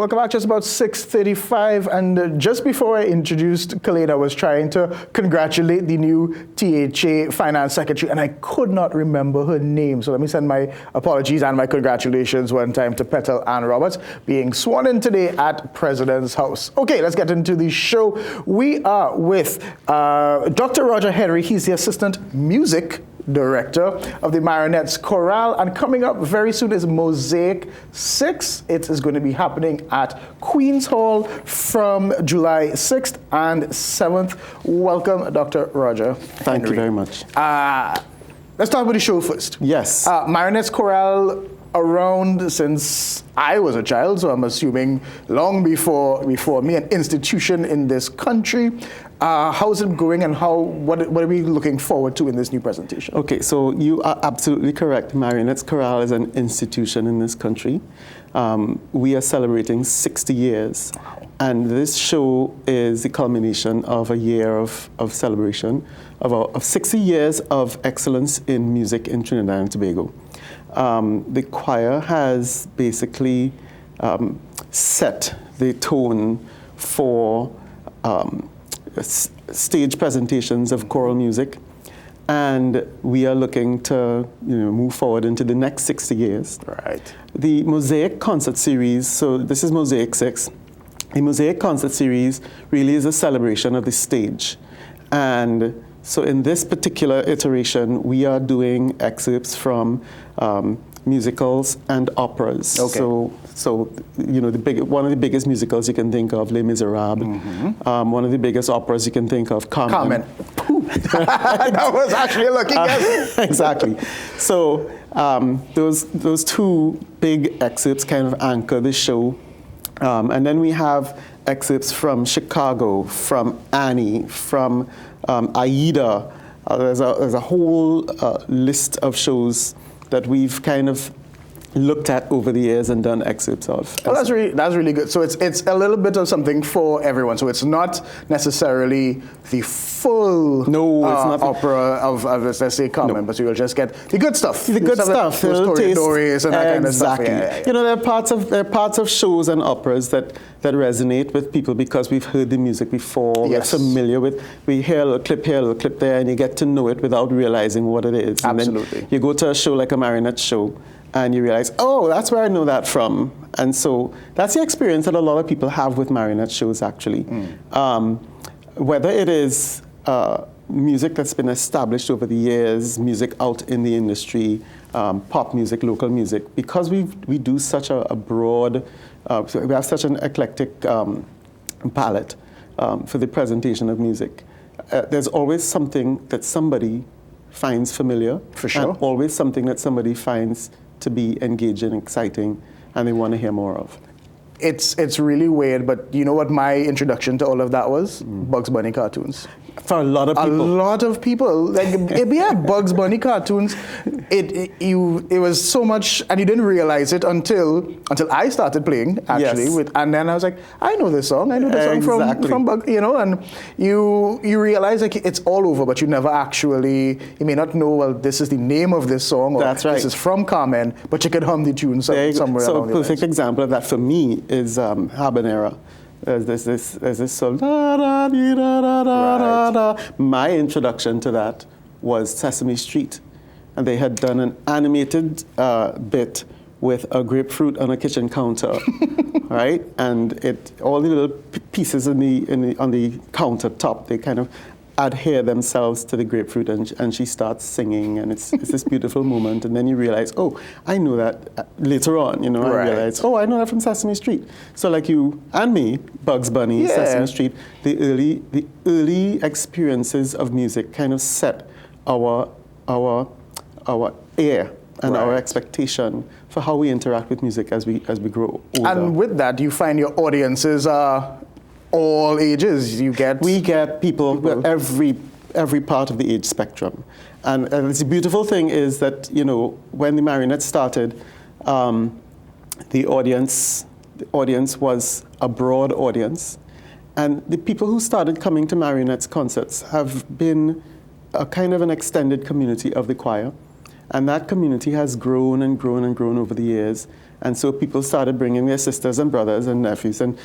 Welcome back. Just about 6:35, and just before I introduced Khalid, I was trying to congratulate the new THA Finance Secretary, and I could not remember her name. So let me send my apologies and my congratulations one time to Petal Ann Roberts, being sworn in today at President's House. Okay, let's get into the show. We are with Dr. Roger Henry. He's the Assistant Music Director of the Marionettes Chorale, and coming up very soon is Mosaic 6. It is going to be happening at Queen's Hall from July 6th and 7th. Welcome, Dr. Roger. Thank you very much. Let's talk about the show first. Yes. Marionettes Chorale around since I was a child, so I'm assuming long before me, an institution in this country. How's it going, and what are we looking forward to in this new presentation? Okay, so you are absolutely correct. Marionettes Chorale is an institution in this country. We are celebrating 60 years, and this show is the culmination of a year of celebration, of 60 years of excellence in music in Trinidad and Tobago. The choir has basically set the tone for stage presentations of choral music, and we are looking to move forward into the next 60 years. Right. The Mosaic concert series, so this is Mosaic 6. The Mosaic concert series really is a celebration of the stage, and so in this particular iteration, we are doing excerpts from musicals and operas. Okay. So one of the biggest musicals you can think of, Les Miserables. Mm-hmm. One of the biggest operas you can think of, Carmen. That was actually a lucky guess. Exactly. So those two big excerpts kind of anchor the show. And then we have excerpts from Chicago, from Annie, from Aida. There's a whole list of shows that we've kind of looked at over the years and done excerpts of. Well, that's really good. So it's a little bit of something for everyone. So it's not necessarily the full it's not opera of let's say Carmen, but you will just get the good stuff. The good stuff. Stories and that kind of stuff. Exactly. There are parts of shows and operas that resonate with people because we've heard the music before. Yes. We're familiar with. We hear a little clip here, a little clip there, and you get to know it without realizing what it is. Absolutely. And then you go to a show like a Marionette show, and you realize, oh, that's where I know that from. And so that's the experience that a lot of people have with Marionette shows, actually. Whether it is music that's been established over the years, music out in the industry, pop music, local music, because we do such a broad, we have such an eclectic palette for the presentation of music. There's always something that somebody finds familiar. For sure. And always something that somebody finds to be engaging, exciting, and they want to hear more of. It's really weird, but you know what my introduction to all of that was? Bugs Bunny cartoons. For a lot of people. A lot of people. Like, Bugs Bunny cartoons, it was so much, and you didn't realize it until I started playing, actually. Yes. And then I was like, I know this song. I know this song from Bugs, and you realize like it's all over, but you never actually, you may not know, well, this is the name of this song, or That's right. This is from Carmen, but you could hum the tune somewhere along the lines. So a perfect example of that for me is Habanera. There's this song. Da, da, dee, da, da, da, da, da. My introduction to that was Sesame Street, and they had done an animated bit with a grapefruit on a kitchen counter, right? And all the little pieces on the countertop, they kind of adhere themselves to the grapefruit, and she starts singing, and it's this beautiful moment, and then you realize, oh, I know that later on, Right. I realize, oh, I know that from Sesame Street. So like you and me, Bugs Bunny, Sesame Street, the early experiences of music kind of set our ear and our expectation for how we interact with music as we grow older. And with that, you find your audiences are all ages. We get people with every part of the age spectrum. And the beautiful thing is that, when the Marionettes started, the audience was a broad audience. And the people who started coming to Marionettes concerts have been a kind of an extended community of the choir. And that community has grown and grown and grown over the years. And so people started bringing their sisters and brothers and nephews and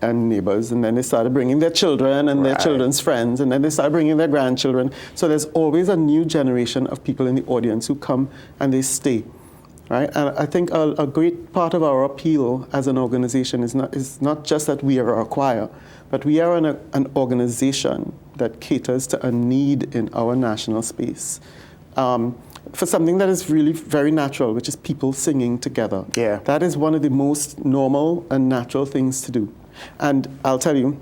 neighbors, and then they started bringing their children and their children's friends, and then they started bringing their grandchildren. So there's always a new generation of people in the audience who come and they stay, right? And I think a great part of our appeal as an organization is not just that we are a choir, but we are an organization that caters to a need in our national space. For something that is really very natural, which is people singing together. Yeah. That is one of the most normal and natural things to do. And I'll tell you,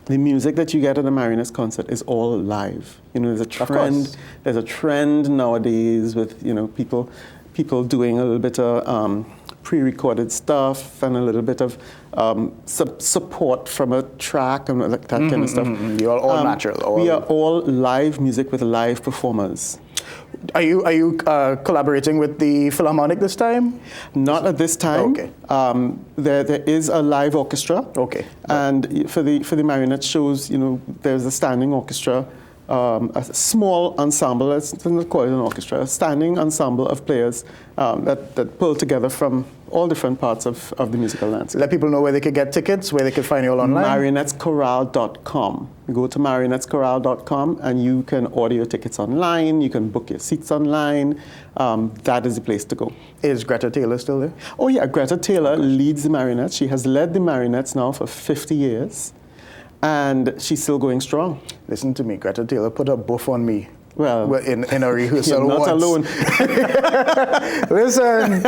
the music that you get at a Marionettes concert is all live. You know, there's a trend nowadays with, you know, people doing a little bit of pre-recorded stuff and a little bit of support from a track and like that kind of stuff. You're all natural. We are all live music with live performers. Are you collaborating with the Philharmonic this time? Not at this time. Okay. There is a live orchestra. Okay. And for the Marionette shows, you know, there's a standing orchestra, a small ensemble. Let's not call it an orchestra. A standing ensemble of players that pull together from all different parts of the musical landscape. Let people know where they could get tickets, where they could find you all online. Marionetteschorale.com. You go to marionetteschorale.com and you can order your tickets online. You can book your seats online. That is the place to go. Is Greta Taylor still there? Oh yeah, Greta Taylor leads the Marionettes. She has led the Marionettes now for 50 years. And she's still going strong. Listen to me, Greta Taylor put a buff on me. Well, in a rehearsal you're not alone. Listen,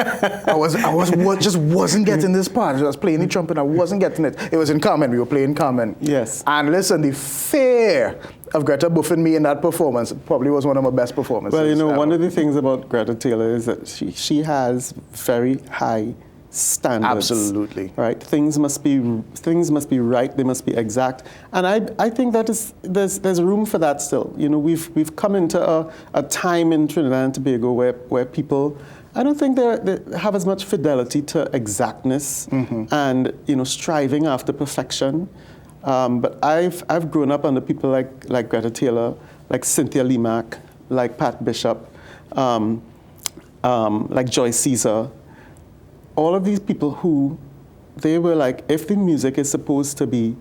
just wasn't getting this part. I was playing the trumpet, I wasn't getting it. It was in Carmen, we were playing Carmen. Yes. And listen, the fear of Greta buffing me in that performance probably was one of my best performances. Well, you know, one of the things about Greta Taylor is that she has very high standards. Absolutely. Right? Things must be right, they must be exact. And I think that there's room for that still. You know, we've come into a time in Trinidad and Tobago where people, I don't think they have as much fidelity to exactness and, you know, striving after perfection. But I've grown up under people like Greta Taylor, like Cynthia Limack, like Pat Bishop, like Joyce Caesar. All of these people who, they were like, if the music is supposed to be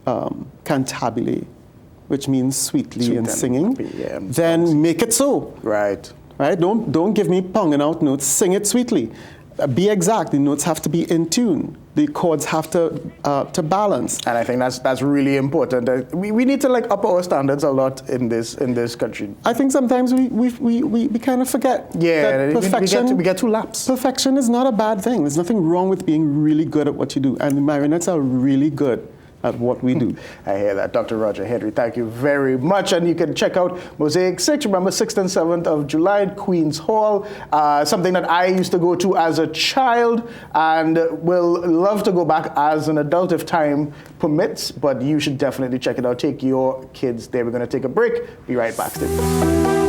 cantabile, which means sweetly and singing, then make it so. Right. Right? Don't give me ponging out notes. Sing it sweetly. Be exact. The notes have to be in tune. The chords have to balance. And I think that's really important. We need to like up our standards a lot in this country. I think sometimes we kind of forget. Yeah, that perfection, we get too lax. Perfection is not a bad thing. There's nothing wrong with being really good at what you do. And the Marionettes are really good at what we do. I hear that. Dr. Roger Henry, thank you very much. And you can check out Mosaic 6, remember 6th and 7th of July at Queen's Hall, something that I used to go to as a child and will love to go back as an adult if time permits, but you should definitely check it out. Take your kids there. We're going to take a break. Be right back. Stay.